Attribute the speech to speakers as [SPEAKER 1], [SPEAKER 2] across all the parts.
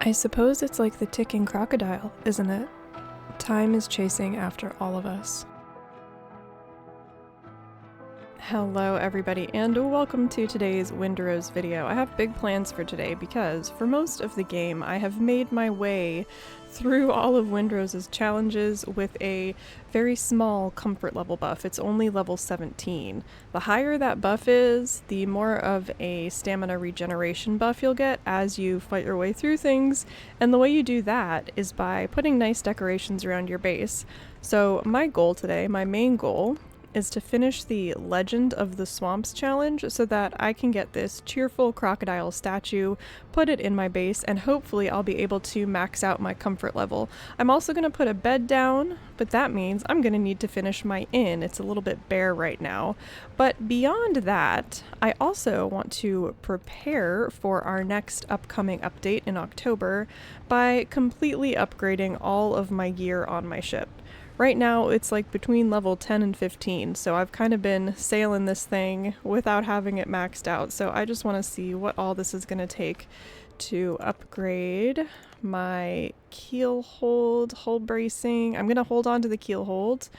[SPEAKER 1] I suppose it's like the ticking crocodile, isn't it? Time is chasing after all of us. Hello everybody and welcome to today's Windrose video. I have big plans for today because for most of the game I have made my way through all of Windrose's challenges with a very small comfort level buff. It's only level 17. The higher that buff is, the more of a stamina regeneration buff you'll get as you fight your way through things, and the way you do that is by putting nice decorations around your base. So my goal today, my main goal, is to finish the Legend of the Swamps challenge so that I can get this cheerful crocodile statue, put it in my base, and hopefully I'll be able to max out my comfort level. I'm also going to put a bed down, but that means I'm going to need to finish my inn. It's a little bit bare right now. But beyond that, I also want to prepare for our next upcoming update in October by completely upgrading all of my gear on my ship. Right now, it's like between level 10 and 15, so I've kind of been sailing this thing without having it maxed out, so I just want to see what all this is going to take to upgrade my keel hold, hull bracing. I'm going to hold on to the keel hold.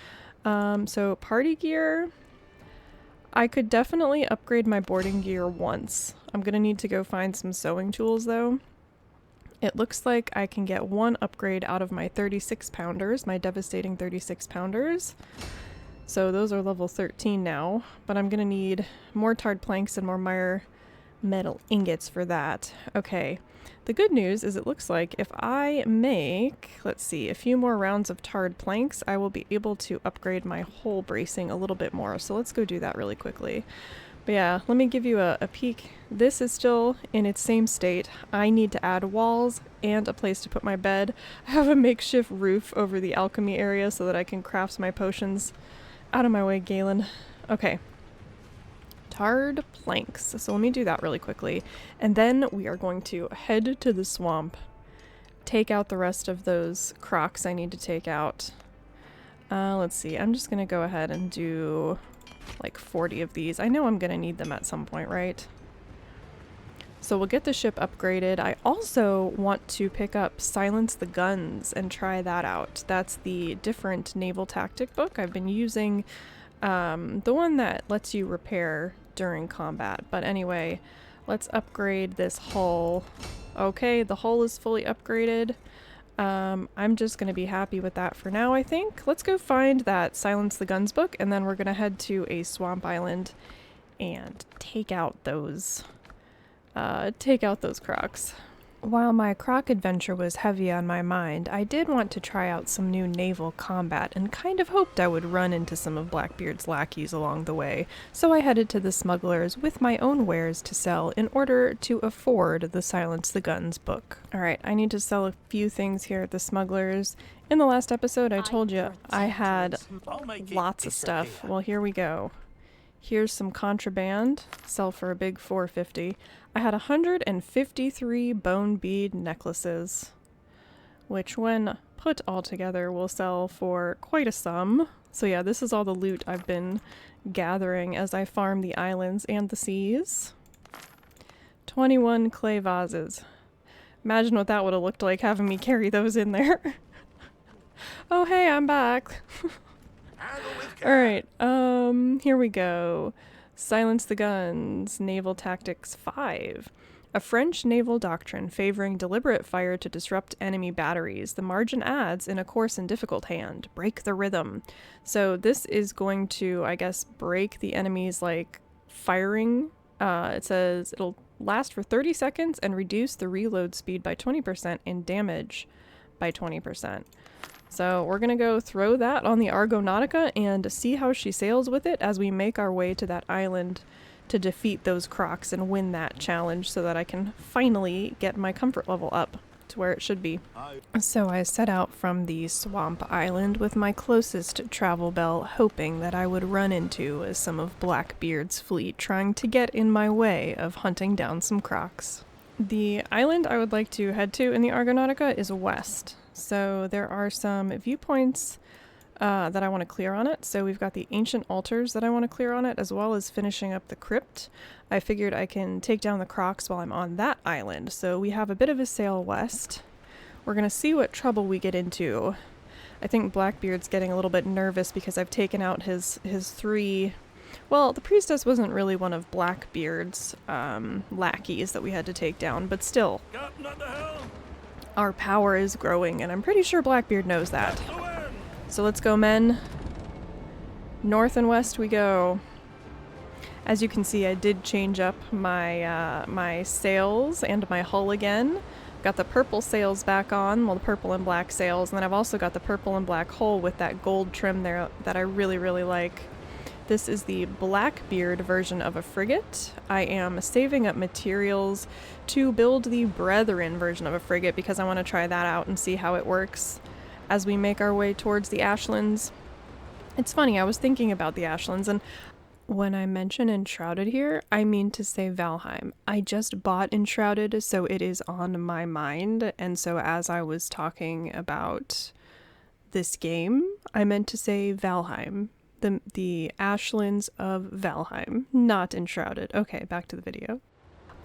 [SPEAKER 1] So party gear, I could definitely upgrade my boarding gear once. I'm going to need to go find some sewing tools though. It looks like I can get one upgrade out of my 36 pounders, my devastating 36 pounders. So those are level 13 now, but I'm gonna need more tarred planks and more mire metal ingots for that. Okay, the good news is it looks like if I make, let's see, a few more rounds of tarred planks, I will be able to upgrade my hull bracing a little bit more. So let's go do that really quickly. But yeah, let me give you a peek. This is still in its same state. I need to add walls and a place to put my bed. I have a makeshift roof over the alchemy area so that I can craft my potions. Out of my way, Galen. Okay. Tarred planks. So let me do that really quickly. And then we are going to head to the swamp. Take out the rest of those Crocs I need to take out. Let's see. I'm just going to go ahead and do like 40 of these. I know I'm gonna need them at some point, right? So we'll get the ship upgraded. I also want to pick up Silence the Guns and try that out. That's the different naval tactic book. I've been using the one that lets you repair during combat. But anyway, let's upgrade this hull. Okay, the hull is fully upgraded. I'm just going to be happy with that for now, I think. Let's go find that Silence the Guns book, and then we're going to head to a swamp island and take out those Crocs. While my Croc adventure was heavy on my mind, I did want to try out some new naval combat and kind of hoped I would run into some of Blackbeard's lackeys along the way, so I headed to the smugglers with my own wares to sell in order to afford the Silence the Guns book. Alright, I need to sell a few things here at the smugglers. In the last episode I told you I had lots of stuff. Well, here we go. Here's some contraband, sell for a big $4.50. I had 153 bone bead necklaces, which when put all together will sell for quite a sum. So yeah, this is all the loot I've been gathering as I farm the islands and the seas. 21 clay vases. Imagine what that would have looked like having me carry those in there. Oh hey, I'm back. Alright, here we go. Silence the Guns, Naval Tactics 5. A French naval doctrine favoring deliberate fire to disrupt enemy batteries. The margin adds in a coarse and difficult hand. Break the rhythm. So this is going to, I guess, break the enemy's, like, firing. It says it'll last for 30 seconds and reduce the reload speed by 20% and damage by 20%. So we're going to go throw that on the Argonautica and see how she sails with it as we make our way to that island to defeat those Crocs and win that challenge so that I can finally get my comfort level up to where it should be. So I set out from the swamp island with my closest travel bell, hoping that I would run into some of Blackbeard's fleet trying to get in my way of hunting down some Crocs. The island I would like to head to in the Argonautica is west. So there are some viewpoints that I want to clear on it. So we've got the ancient altars that I want to clear on it, as well as finishing up the crypt. I figured I can take down the Crocs while I'm on that island. So we have a bit of a sail west. We're going to see what trouble we get into. I think Blackbeard's getting a little bit nervous because I've taken out his three... Well, the priestess wasn't really one of Blackbeard's lackeys that we had to take down, but still, our power is growing, and I'm pretty sure Blackbeard knows that. So let's go, men. North and west we go. As you can see, I did change up my my sails and my hull again. Got the purple sails back on, well, the purple and black sails, and then I've also got the purple and black hull with that gold trim there that I really, really like. This is the Blackbeard version of a frigate. I am saving up materials to build the Brethren version of a frigate because I want to try that out and see how it works as we make our way towards the Ashlands. It's funny, I was thinking about the Ashlands, and when I mention Enshrouded here, I mean to say Valheim. I just bought Enshrouded, so it is on my mind, and so as I was talking about this game, I meant to say Valheim. The Ashlands of Valheim, not Enshrouded. Okay, back to the video.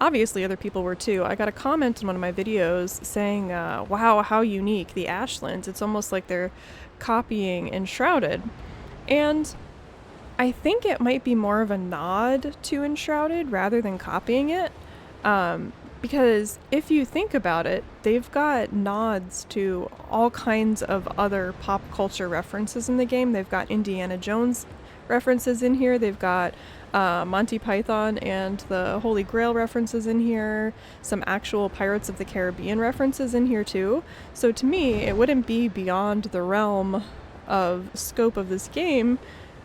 [SPEAKER 1] Obviously other people were too. I got a comment in one of my videos saying, wow, how unique, the Ashlands. It's almost like they're copying Enshrouded. And I think it might be more of a nod to Enshrouded rather than copying it. Because if you think about it, they've got nods to all kinds of other pop culture references in the game. They've got Indiana Jones references in here. They've got Monty Python and the Holy Grail references in here. Some actual Pirates of the Caribbean references in here too. So to me, it wouldn't be beyond the realm of scope of this game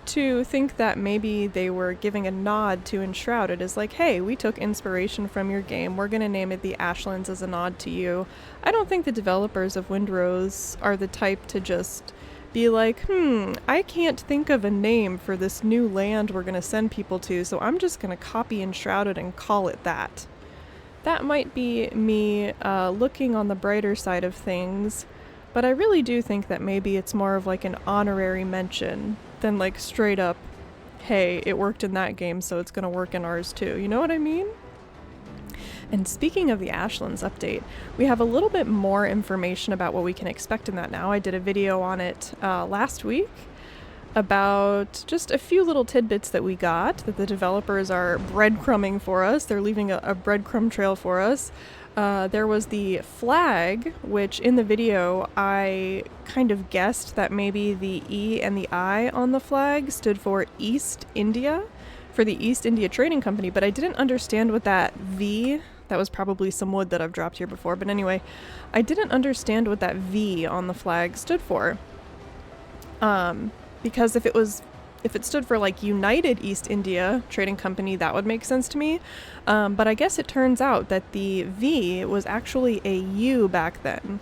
[SPEAKER 1] to think that maybe they were giving a nod to Enshrouded as like, hey, we took inspiration from your game, we're gonna name it the Ashlands as a nod to you. I don't think the developers of Windrose are the type to just be like, I can't think of a name for this new land we're gonna send people to, so I'm just gonna copy Enshrouded and call it that. That might be me looking on the brighter side of things, but I really do think that maybe it's more of like an honorary mention than like straight up, hey, it worked in that game, so it's gonna work in ours too. You know what I mean? And speaking of the Ashlands update, we have a little bit more information about what we can expect in that now. I did a video on it last week about just a few little tidbits that we got, that the developers are breadcrumbing for us. They're leaving a breadcrumb trail for us. There was the flag, which in the video I kind of guessed that maybe the E and the I on the flag stood for East India, for the East India Trading Company, but I didn't understand what that V, that was probably some wood that I've dropped here before, but anyway, I didn't understand what that V on the flag stood for. Because if it stood for like United East India Trading Company, that would make sense to me. But I guess it turns out that the V was actually a U back then.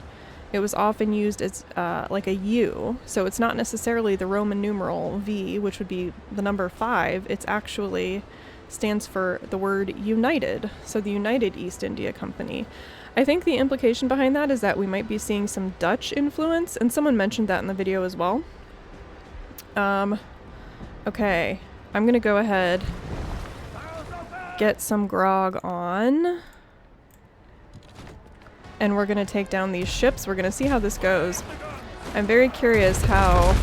[SPEAKER 1] It was often used as like a U. So it's not necessarily the Roman numeral V, which would be the number 5. It's actually stands for the word United. So the United East India Company. I think the implication behind that is that we might be seeing some Dutch influence, and someone mentioned that in the video as well. Okay, I'm gonna go ahead, get some grog on, and we're gonna take down these ships. We're gonna see how this goes. I'm very curious how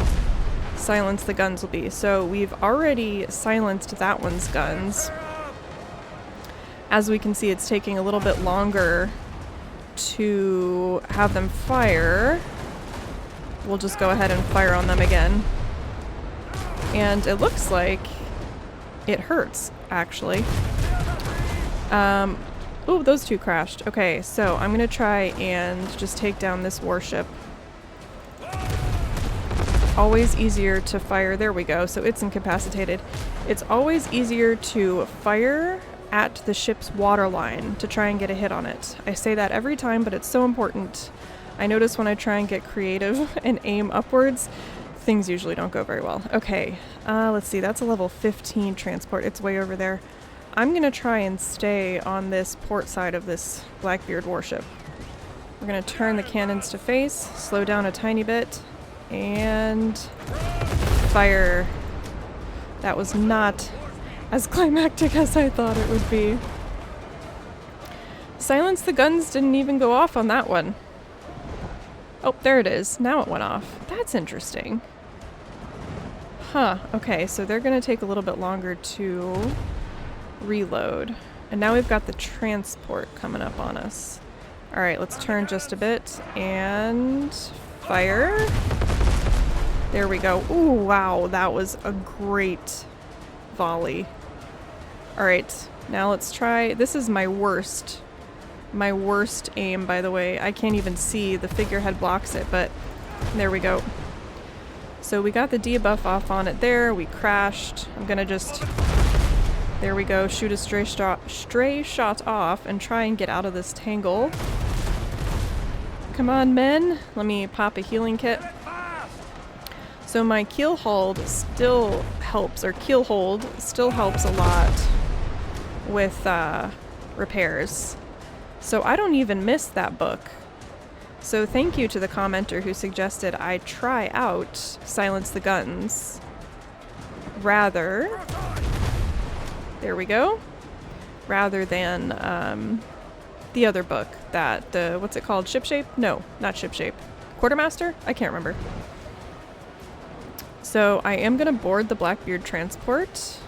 [SPEAKER 1] silenced the guns will be. So we've already silenced that one's guns. As we can see, it's taking a little bit longer to have them fire. We'll just go ahead and fire on them again. And it looks like it hurts, actually. Oh, those two crashed. Okay, so I'm gonna try and just take down this warship. Always easier to fire. There we go. So it's incapacitated. It's always easier to fire at the ship's waterline to try and get a hit on it. I say that every time, but it's so important. I notice when I try and get creative and aim upwards, things usually don't go very well. Okay, let's see. That's a level 15 transport. It's way over there. I'm gonna try and stay on this port side of this Blackbeard warship. We're gonna turn the cannons to face, slow down a tiny bit. And fire. That was not as climactic as I thought it would be. Silence the guns didn't even go off on that one. Oh, there it is. Now it went off. That's interesting. Huh. Okay, so they're gonna take a little bit longer to reload. And now we've got the transport coming up on us. Alright, let's turn just a bit and fire. There we go. Ooh, wow, that was a great volley. Alright, now let's try. This is my worst aim, by the way. I can't even see. The figurehead blocks it, but there we go. So we got the debuff off on it there. We crashed. I'm gonna just... There we go. Shoot a stray shot off and try and get out of this tangle. Come on, men. Let me pop a healing kit. So my keel hold still helps, or keel hold still helps a lot with repairs. So I don't even miss that book. So thank you to the commenter who suggested I try out Silence the Guns rather... There we go. Rather than the other book that the, what's it called? Shipshape? No, not Shipshape. Quartermaster? I can't remember. So I am gonna board the Blackbeard transport.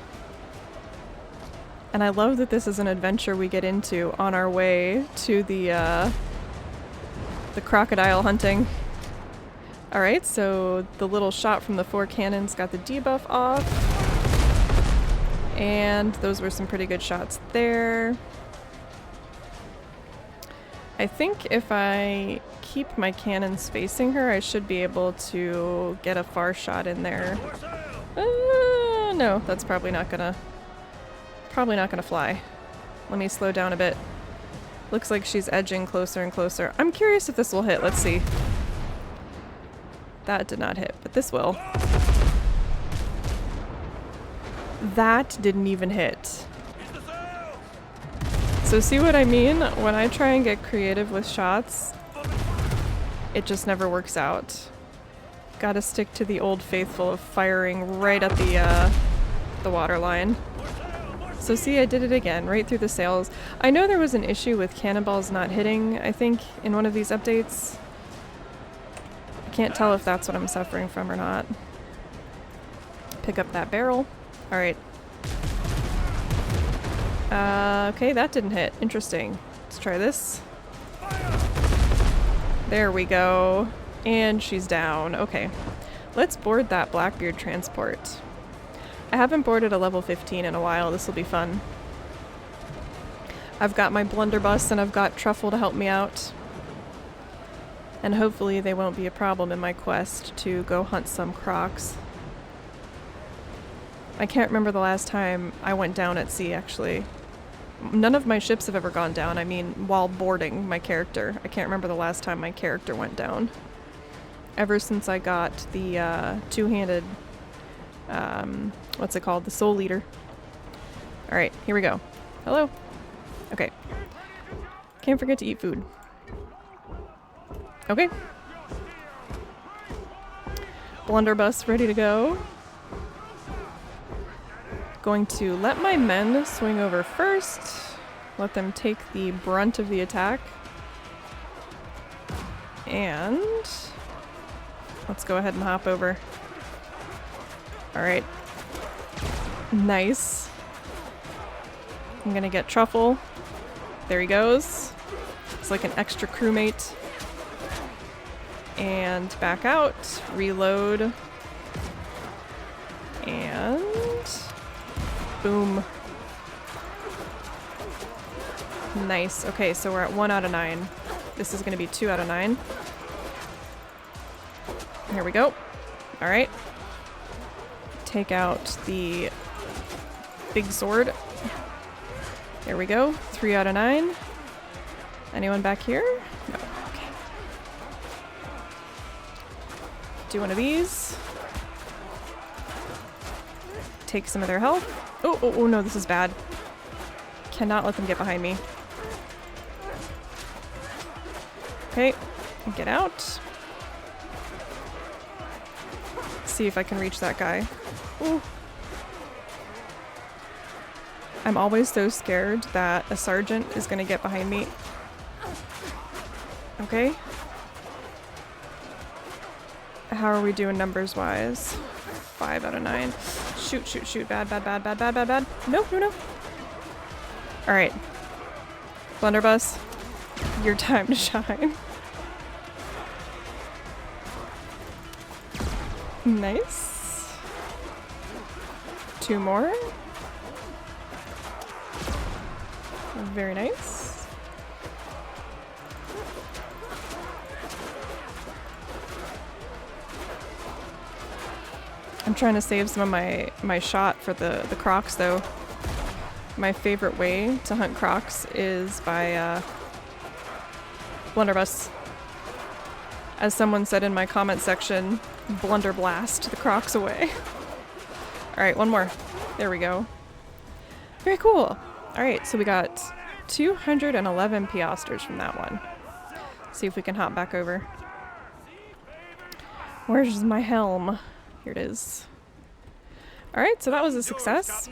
[SPEAKER 1] And I love that this is an adventure we get into on our way to the crocodile hunting. Alright, so the little shot from the 4 cannons got the debuff off. And those were some pretty good shots there. I think if I keep my cannons facing her, I should be able to get a far shot in there. No, that's probably not gonna fly. Let me slow down a bit. Looks like she's edging closer and closer. I'm curious if this will hit. Let's see. That did not hit, but this will. That didn't even hit. So see what I mean? When I try and get creative with shots, it just never works out. Gotta stick to the old faithful of firing right at the water line. So see, I did it again, right through the sails. I know there was an issue with cannonballs not hitting, I think, in one of these updates. I can't tell if that's what I'm suffering from or not. Pick up that barrel. Alright. Okay, that didn't hit. Interesting. Let's try this. There we go. And she's down. Okay. Let's board that Blackbeard transport. I haven't boarded a level 15 in a while. This will be fun. I've got my blunderbuss and I've got Truffle to help me out. And hopefully they won't be a problem in my quest to go hunt some Crocs. I can't remember the last time I went down at sea, actually. None of my ships have ever gone down. I mean, while boarding my character. I can't remember the last time my character went down. Ever since I got the two-handed... what's it called? The Soul Leader. Alright, here we go. Hello? Okay. Can't forget to eat food. Okay. Blunderbuss ready to go. Going to let my men swing over first. Let them take the brunt of the attack. And let's go ahead and hop over. Alright. Nice. I'm gonna get Truffle. There he goes. It's like an extra crewmate. And back out. Reload. And... boom. Nice. Okay, so we're at 1 out of 9. This is gonna be 2 out of 9. Here we go. Alright. Take out the big sword. There we go. 3 out of 9. Anyone back here? No. Okay. Do one of these. Take some of their health. Oh no, this is bad. Cannot let them get behind me. Okay. Get out. see if I can reach that guy. Ooh. I'm always so scared that a sergeant is gonna get behind me. Okay. How are we doing numbers wise? 5 out of 9. Shoot, shoot, shoot. Bad, bad, bad, bad, bad, bad, bad. No, no, no. Alright. Blunderbuss, your time to shine. Nice. 2 more. Very nice. I'm trying to save some of my shot for the Crocs though. My favorite way to hunt Crocs is by blunderbuss. As someone said in my comment section, blunder blast the Crocs away. Alright, one more. There we go. Very cool. Alright, so we got 211 piastres from that one. See if we can hop back over. Where's my helm? Here it is. Alright, so that was a success.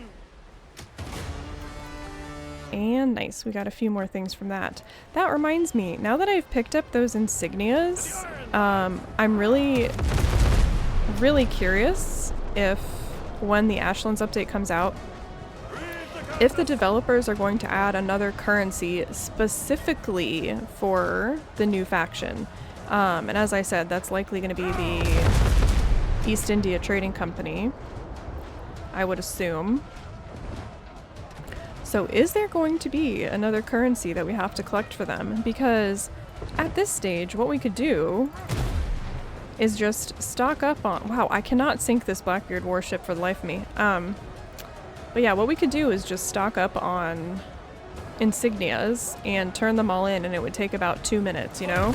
[SPEAKER 1] And nice, we got a few more things from that. That reminds me, now that I've picked up those insignias, I'm really curious if, when the Ashlands update comes out, if the developers are going to add another currency specifically for the new faction. And as I said, that's likely going to be the East India Trading Company, I would assume. So is there going to be another currency that we have to collect for them? Because at this stage, what we could do is just stock up on... Wow, I cannot sink this Blackbeard warship for the life of me. But yeah, what we could do is just stock up on insignias and turn them all in, and it would take about 2 minutes, you know?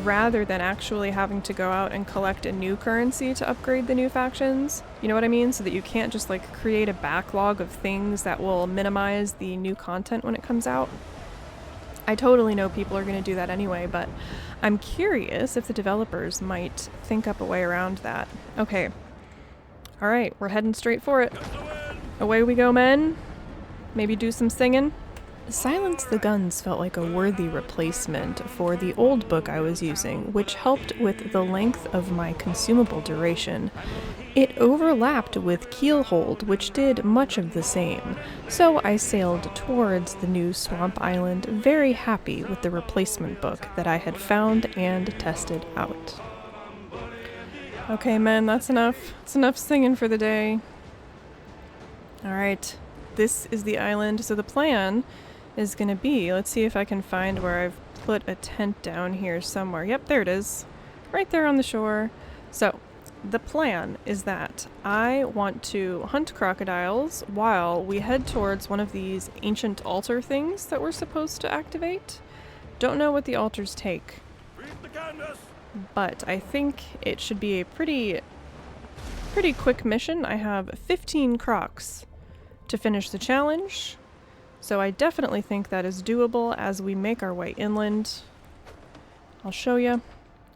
[SPEAKER 1] Rather than actually having to go out and collect a new currency to upgrade the new factions. You know what I mean? So that you can't just like create a backlog of things that will minimize the new content when it comes out. I totally know people are going to do that anyway, but I'm curious if the developers might think up a way around that. Okay. Alright, we're heading straight for it. Away we go, men. Maybe do some singing. Silence the Guns felt like a worthy replacement for the old book I was using, which helped with the length of my consumable duration. It overlapped with Keelhold, which did much of the same, so I sailed towards the new Swamp Island very happy with the replacement book that I had found and tested out. Okay, men, that's enough. It's enough singing for the day. Alright, this is the island, so the plan is gonna be, let's see if I can find where I've put a tent down here somewhere. Yep, there it is. Right there on the shore. So, the plan is that I want to hunt crocodiles while we head towards one of these ancient altar things that we're supposed to activate. Don't know what the altars take, but I think it should be a pretty quick mission. I have 15 Crocs to finish the challenge. So I definitely think that is doable as we make our way inland. I'll show you.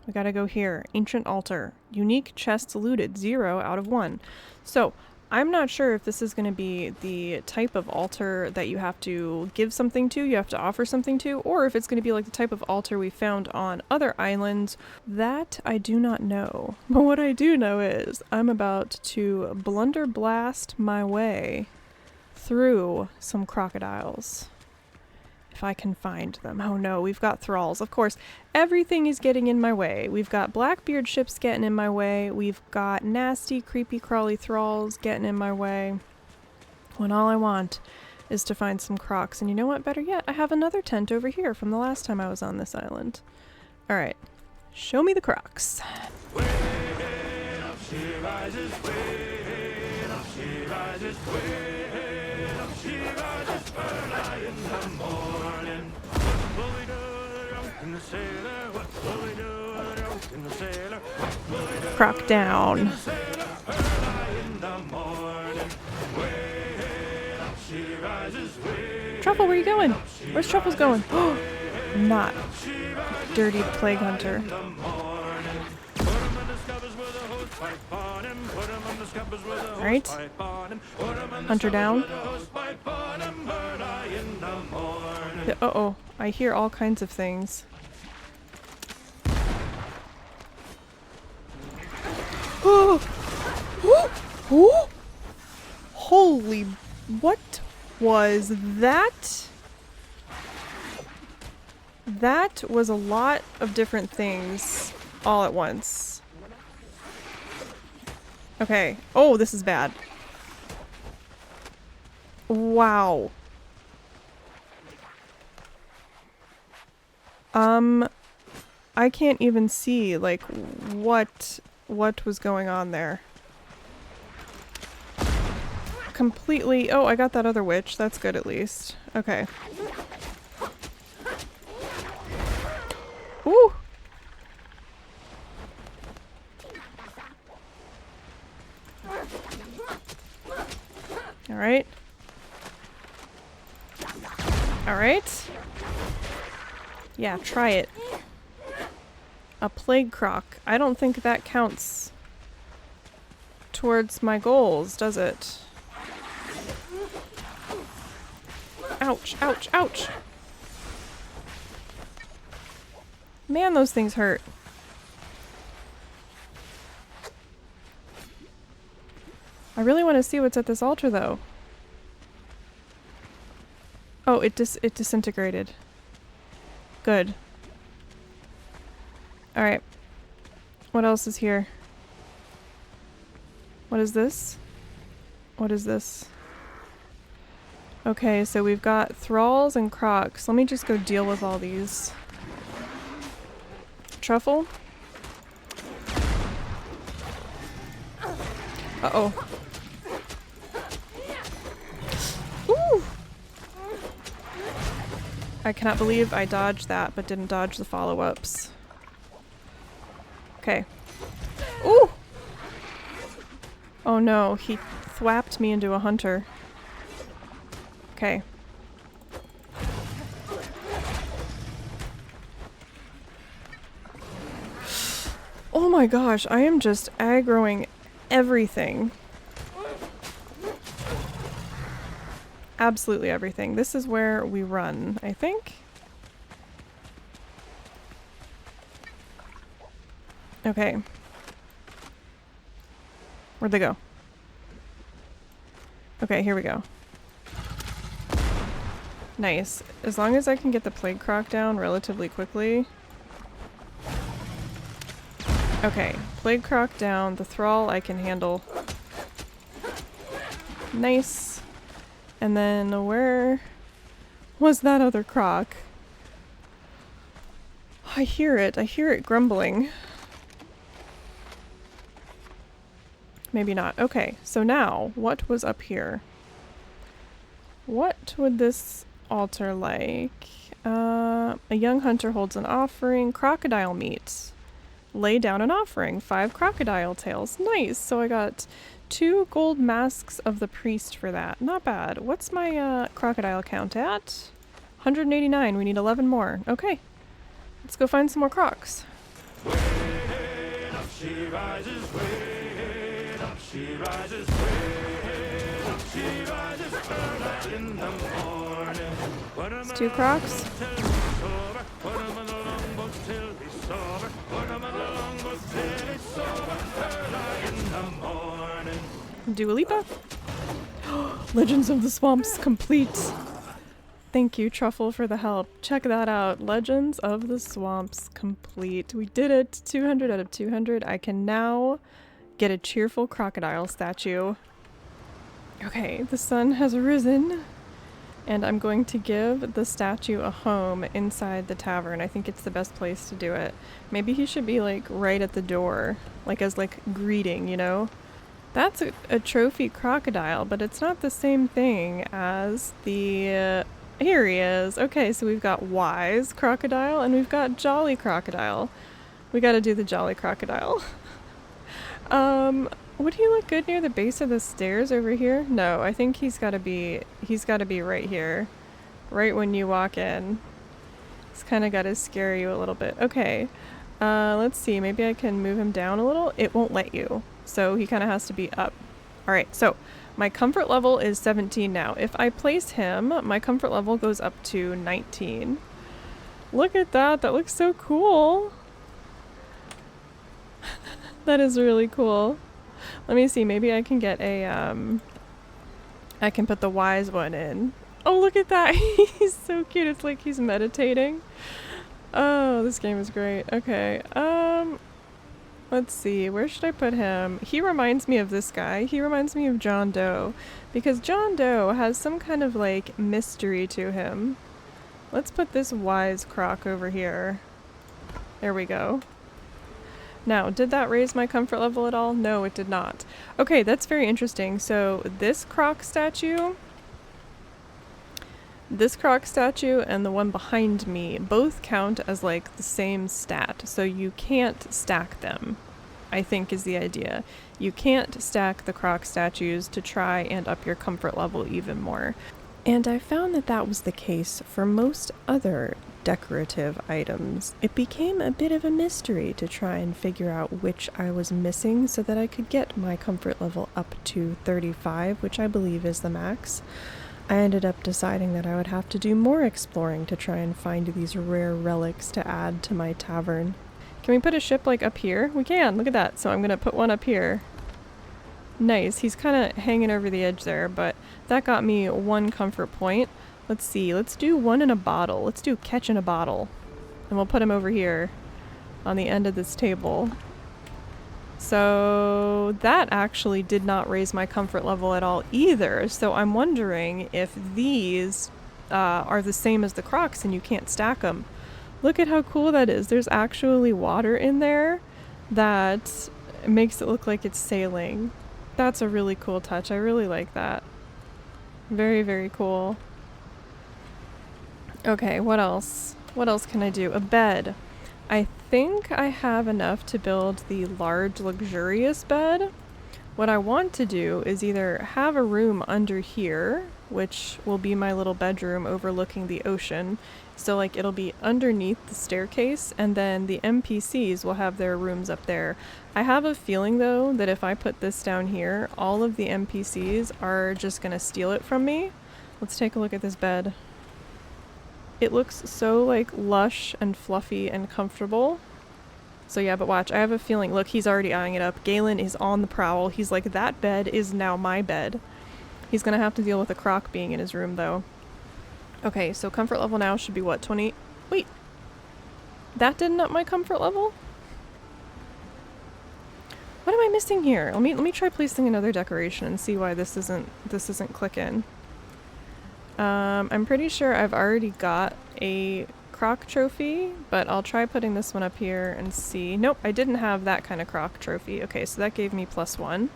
[SPEAKER 1] We gotta go here. Ancient altar. Unique chests looted. 0 out of 1. So I'm not sure if this is going to be the type of altar that you have to give something to, you have to offer something to, or if it's going to be like the type of altar we found on other islands. That I do not know. But what I do know is I'm about to blunder blast my way through some crocodiles. If I can find them. Oh no, we've got thralls. Of course, everything is getting in my way. We've got Blackbeard ships getting in my way. We've got nasty, creepy, crawly thralls getting in my way. When all I want is to find some Crocs. And you know what? Better yet, I have another tent over here from the last time I was on this island. Alright, show me the Crocs.
[SPEAKER 2] Way up she rises, way up she rises, way up she rises, early in the morning. What will we do, drunk the sailor? What will we do, drunk the sailor? What will we do,
[SPEAKER 1] Croc down.
[SPEAKER 2] early in the morning. Way up she rises, way
[SPEAKER 1] Truffle, where are you going? Where's Truffle's going? Not. Dirty plague hunter.
[SPEAKER 2] in the morning. Put 'em in the scuffle hosepipe on him, put him on the scuppers with a
[SPEAKER 1] Right.
[SPEAKER 2] hosepipe on him, put him on the
[SPEAKER 1] Hunter
[SPEAKER 2] scuppers
[SPEAKER 1] down.
[SPEAKER 2] with a hosepipe on him, early in the morning.
[SPEAKER 1] Uh-oh. I hear all kinds of things. Oh! Oh! Oh! Holy... What was that? That was a lot of different things all at once. Okay. Oh, this is bad. Wow. I can't even see, like, what was going on there. Completely... Oh, I got that other witch. That's good at least. Okay. Ooh! Alright. Alright. Yeah, try it. A plague croc. I don't think that counts towards my goals, does it? Ouch, ouch, ouch! Man, those things hurt. I really want to see what's at this altar, though. Oh, it disintegrated. Good. Alright. What else is here? What is this? What is this? Okay, so we've got thralls and crocs. Let me just go deal with all these. Truffle? Uh-oh. Ooh! I cannot believe I dodged that, but didn't dodge the follow-ups. Okay. Ooh! Oh no, he thwapped me into a hunter. Okay. Oh my gosh, I am just aggroing everything. Absolutely everything. This is where we run, I think. Okay. Where'd they go? Okay, here we go. Nice. As long as I can get the plague croc down relatively quickly. Okay, plague croc down. The thrall I can handle. Nice. And then where was that other croc? I hear it. I hear it grumbling. Maybe not. Okay, so now, what was up here? What would this altar like? A young hunter holds an offering. Crocodile meat. Lay down an offering. 5 crocodile tails. Nice! So I got 2 gold masks of the priest for that. Not bad. What's my crocodile count at? 189. We need 11 more. Okay. Let's go find some more crocs.
[SPEAKER 2] Way up she rises, way up she rises, way up she rises, early in the morning.
[SPEAKER 1] It's 2 crocs.
[SPEAKER 2] Put 'em on the longboats till he's sober. Put 'em on the longboats till he's sober, early in the morning.
[SPEAKER 1] Dua Lipa. Legends of the Swamps complete. Thank you, Truffle, for the help. Check that out. Legends of the Swamps complete. We did it. 200 out of 200. I can now get a cheerful crocodile statue. Okay, the sun has risen. And I'm going to give the statue a home inside the tavern. I think it's the best place to do it. Maybe he should be like right at the door. Like as like greeting, you know? That's a trophy crocodile, but it's not the same thing as the... here he is. Okay, so we've got Wise Crocodile and we've got Jolly Crocodile. We gotta do the Jolly Crocodile. Would he look good near the base of the stairs over here? No, I think he's gotta be right here. Right when you walk in. He's kinda gotta scare you a little bit. Okay. Let's see, maybe I can move him down a little. It won't let you, so he kind of has to be up. All right, so my comfort level is 17 now. If I place him, my comfort level goes up to 19. Look at that, that looks so cool. That is really cool. Let me see, maybe I can get a, I can put the wise one in. Oh, look at that, he's so cute, it's like he's meditating. Oh, this game is great. Okay, let's see, where should I put him? He reminds me of this guy. He reminds me of John Doe, because John Doe has some kind of like mystery to him. Let's put this wise croc over here. There we go. Now, did that raise my comfort level at all? No, it did not. Okay, that's very interesting. So this croc statue and the one behind me both count as like the same stat, so you can't stack them, I think is the idea. You can't stack the croc statues to try and up your comfort level even more. And I found that that was the case for most other decorative items. It became a bit of a mystery to try and figure out which I was missing so that I could get my comfort level up to 35, which I believe is the max. I ended up deciding that I would have to do more exploring to try and find these rare relics to add to my tavern. Can we put a ship like up here? We can, look at that. So I'm gonna put one up here. Nice, he's kind of hanging over the edge there, but that got me 1 comfort point. Let's see, let's do one in a bottle. Let's do catch in a bottle. And we'll put him over here on the end of this table. So that actually did not raise my comfort level at all either. So I'm wondering if these are the same as the Crocs and you can't stack them. Look at how cool that is. There's actually water in there that makes it look like it's sailing. That's a really cool touch. I really like that. Very, very cool. Okay, what else? What else can I do? A bed. I think I have enough to build the large, luxurious bed. What I want to do is either have a room under here, which will be my little bedroom overlooking the ocean. So like it'll be underneath the staircase, and then the NPCs will have their rooms up there. I have a feeling though that if I put this down here, all of the NPCs are just gonna steal it from me. Let's take a look at this bed. It looks so like lush and fluffy and comfortable. So yeah, but watch, I have a feeling, look, he's already eyeing it up. Galen is on the prowl. He's like, that bed is now my bed. He's gonna have to deal with a croc being in his room though. Okay, so comfort level now should be what, 20? Wait, that didn't up my comfort level? What am I missing here? Let me try placing another decoration and see why this isn't clicking. I'm pretty sure I've already got a croc trophy, but I'll try putting this one up here and see. Nope, I didn't have that kind of croc trophy. Okay, so that gave me +1.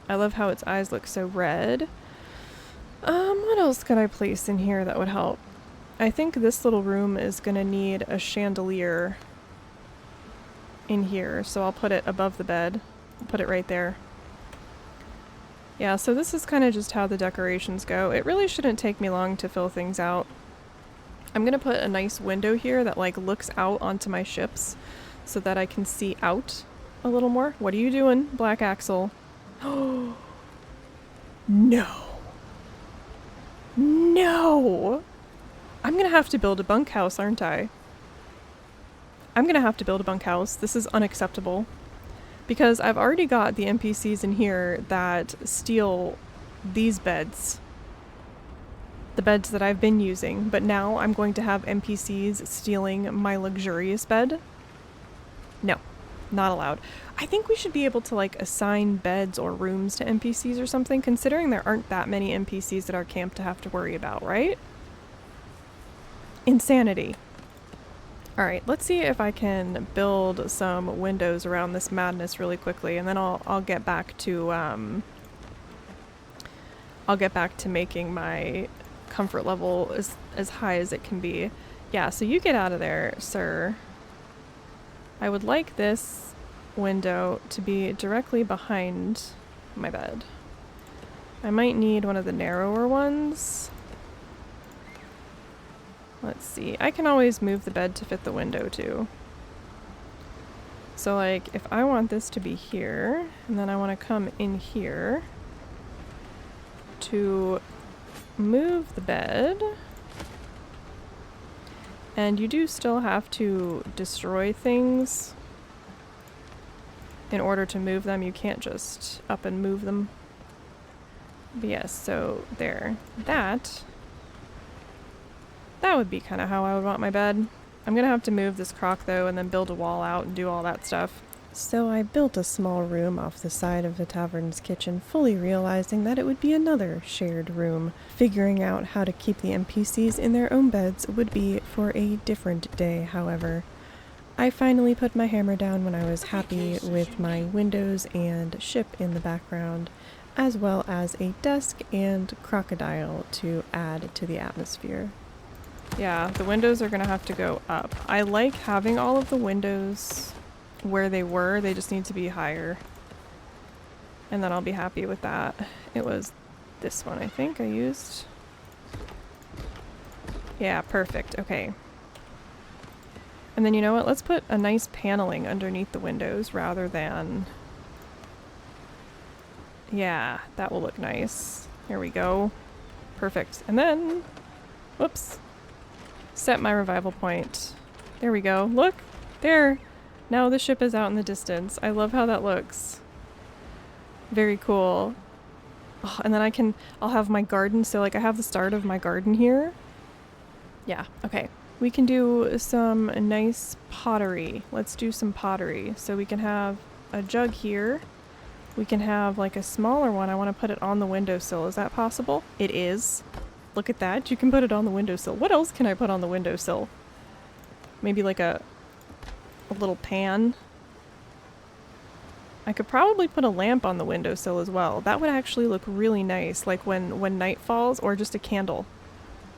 [SPEAKER 1] I love how its eyes look so red. What else could I place in here that would help? I think this little room is gonna need a chandelier in here, so I'll put it above the bed. I'll put it right there. Yeah, so this is kind of just how the decorations go. It really shouldn't take me long to fill things out. I'm gonna put a nice window here that like looks out onto my ships so that I can see out a little more. What are you doing, Black Axle? Oh, no. No! I'm gonna have to build a bunkhouse, aren't I? I'm gonna have to build a bunkhouse. This is unacceptable. Because I've already got the NPCs in here that steal these beds. The beds that I've been using, but now I'm going to have NPCs stealing my luxurious bed? No, not allowed. I think we should be able to like assign beds or rooms to NPCs or something, considering there aren't that many NPCs at our camp to have to worry about, right? Insanity. Alright, let's see if I can build some windows around this madness really quickly, and then I'll get back to making my comfort level as high as it can be. Yeah, so you get out of there, sir. I would like this window to be directly behind my bed. I might need one of the narrower ones. Let's see. I can always move the bed to fit the window too. So like if I want this to be here, and then I want to come in here to move the bed, and you do still have to destroy things in order to move them. You can't just up and move them. But yes, so there. That would be kind of how I would want my bed. I'm gonna have to move this croc though and then build a wall out and do all that stuff. So I built a small room off the side of the tavern's kitchen, fully realizing that it would be another shared room. Figuring out how to keep the NPCs in their own beds would be for a different day, however. I finally put my hammer down when I was happy with my windows and ship in the background, as well as a desk and crocodile to add to the atmosphere. Yeah, the windows are gonna have to go up. I like having all of the windows where they were, they just need to be higher. And then I'll be happy with that. It was this one I think I used. Yeah, perfect, okay. And then you know what, let's put a nice paneling underneath the windows rather than... Yeah, that will look nice. Here we go. Perfect. And then, whoops. Set my revival point. There we go. Look! There! Now the ship is out in the distance. I love how that looks. Very cool. Oh, and then I'll have my garden, so like I have the start of my garden here. Yeah, okay. We can do some nice pottery. Let's do some pottery. So we can have a jug here. We can have like a smaller one. I want to put it on the windowsill. Is that possible? It is. Look at that. You can put it on the windowsill. What else can I put on the windowsill? Maybe like a little pan. I could probably put a lamp on the windowsill as well. That would actually look really nice, like when night falls, or just a candle.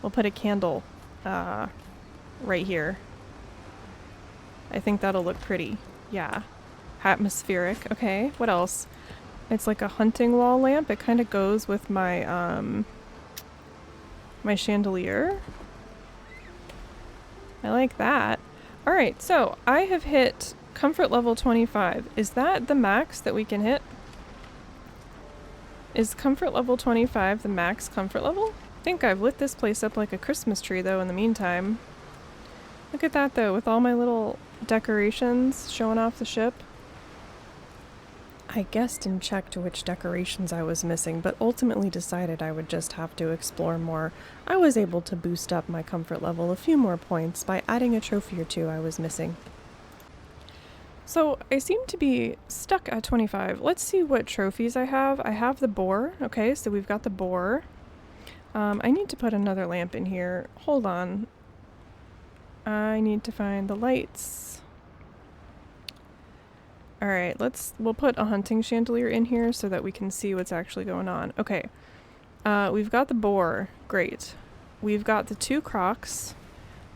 [SPEAKER 1] We'll put a candle right here. I think that'll look pretty. Yeah. Atmospheric. Okay, what else? It's like a hunting wall lamp. It kind of goes with my my chandelier. I like that. Alright, so I have hit comfort level 25. Is that the max that we can hit? Is comfort level 25 the max comfort level? I think I've lit this place up like a Christmas tree though in the meantime. Look at that though, with all my little decorations showing off the ship. I guessed and checked which decorations I was missing, but ultimately decided I would just have to explore more. I was able to boost up my comfort level a few more points by adding a trophy or two I was missing. So I seem to be stuck at 25. Let's see what trophies I have. I have the boar. Okay, so we've got the boar. I need to put another lamp in here. Hold on. I need to find the lights. Alright, we'll put a hunting chandelier in here so that we can see what's actually going on. Okay, we've got the boar. Great. We've got the 2 crocs.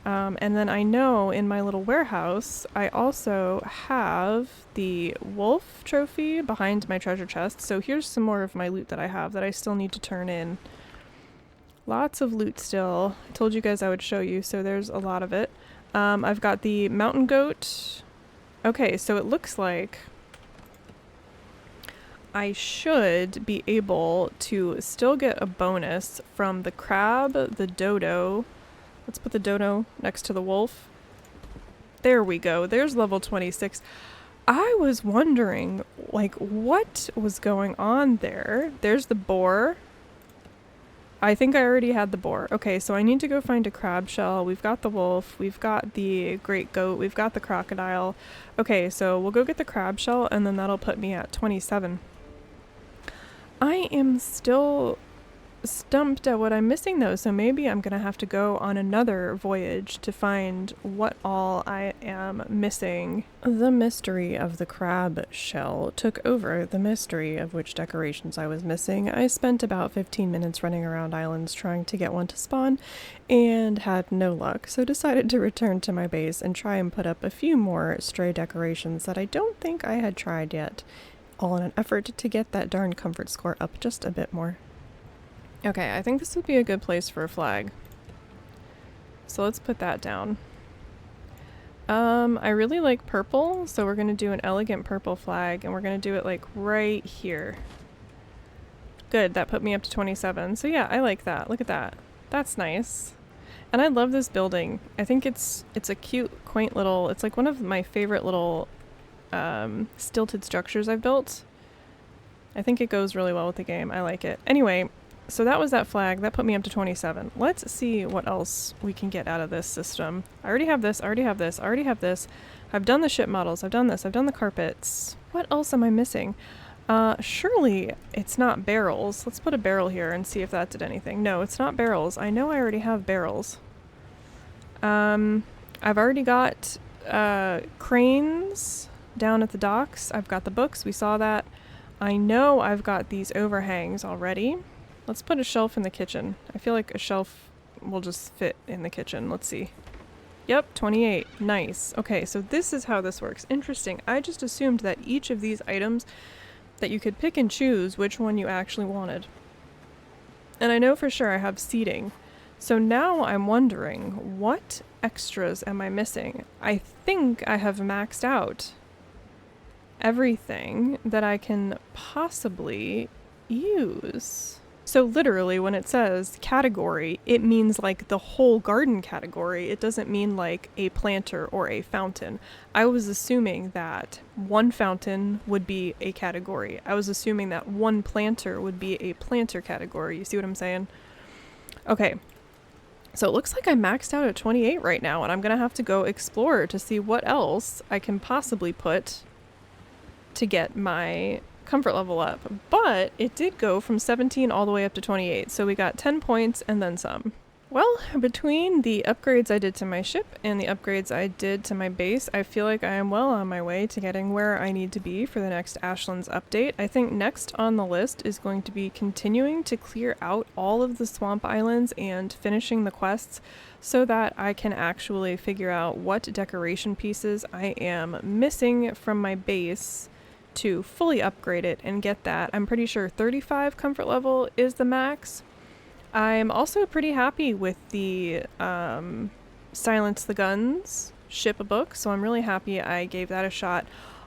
[SPEAKER 1] And then I know in my little warehouse, I also have the wolf trophy behind my treasure chest. So here's some more of my loot that I have that I still need to turn in. Lots of loot still. I told you guys I would show you, so there's a lot of it. I've got the mountain goat. Okay, so it looks like I should be able to still get a bonus from the crab, the dodo. Let's put the dodo next to the wolf. There we go. There's level 26. I was wondering, like, what was going on there? There's the boar. I think I already had the boar. Okay, so I need to go find a crab shell. We've got the wolf. We've got the great goat. We've got the crocodile. Okay, so we'll go get the crab shell, and then that'll put me at 27. I am still stumped at what I'm missing, though, so maybe I'm gonna have to go on another voyage to find what all I am missing. The mystery of the crab shell took over the mystery of which decorations I was missing. I spent about 15 minutes running around islands trying to get one to spawn and had no luck, so decided to return to my base and try and put up a few more stray decorations that I don't think I had tried yet, all in an effort to get that darn comfort score up just a bit more. Okay, I think this would be a good place for a flag. So let's put that down. I really like purple, so we're gonna do an elegant purple flag, and we're gonna do it like right here. Good, that put me up to 27. So yeah, I like that. Look at that. That's nice. And I love this building. I think it's a cute, quaint little, it's like one of my favorite little stilted structures I've built. I think it goes really well with the game. I like it. Anyway, so that was that flag. That put me up to 27. Let's see what else we can get out of this system. I already have this, I already have this, I already have this. I've done the ship models, I've done this, I've done the carpets. What else am I missing? Surely it's not barrels. Let's put a barrel here and see if that did anything. No, it's not barrels. I know I already have barrels. I've already got cranes down at the docks. I've got the books. We saw that. I know I've got these overhangs already. Let's put a shelf in the kitchen. I feel like a shelf will just fit in the kitchen. Let's see. Yep, 28. Nice. Okay, so this is how this works. Interesting. I just assumed that each of these items that you could pick and choose which one you actually wanted. And I know for sure I have seating. So now I'm wondering, what extras am I missing? I think I have maxed out everything that I can possibly use. So literally when it says category, it means like the whole garden category. It doesn't mean like a planter or a fountain. I was assuming that one fountain would be a category. I was assuming that one planter would be a planter category. You see what I'm saying? Okay. So it looks like I maxed out at 28 right now, and I'm gonna have to go explore to see what else I can possibly put to get my comfort level up. But it did go from 17 all the way up to 28, so we got 10 points and then some. Well, between the upgrades I did to my ship and the upgrades I did to my base, I feel like I am well on my way to getting where I need to be for the next Ashlands update. I think next on the list is going to be continuing to clear out all of the swamp islands and finishing the quests so that I can actually figure out what decoration pieces I am missing from my base to fully upgrade it and get that. I'm pretty sure 35 comfort level is the max. I'm also pretty happy with the Silence the Guns ship book, so I'm really happy I gave that a shot.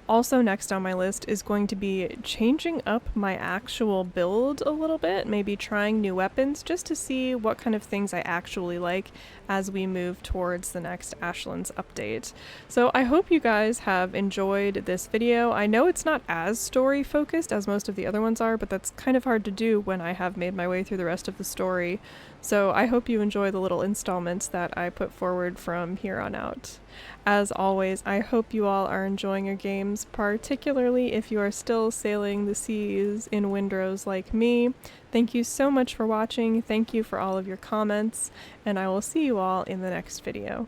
[SPEAKER 1] Also next on my list is going to be changing up my actual build a little bit, maybe trying new weapons just to see what kind of things I actually like as we move towards the next Ashlands update. So I hope you guys have enjoyed this video. I know it's not as story focused as most of the other ones are, but that's kind of hard to do when I have made my way through the rest of the story. So I hope you enjoy the little installments that I put forward from here on out. As always, I hope you all are enjoying your games, particularly if you are still sailing the seas in Windrose like me. Thank you so much for watching, thank you for all of your comments, and I will see you all in the next video.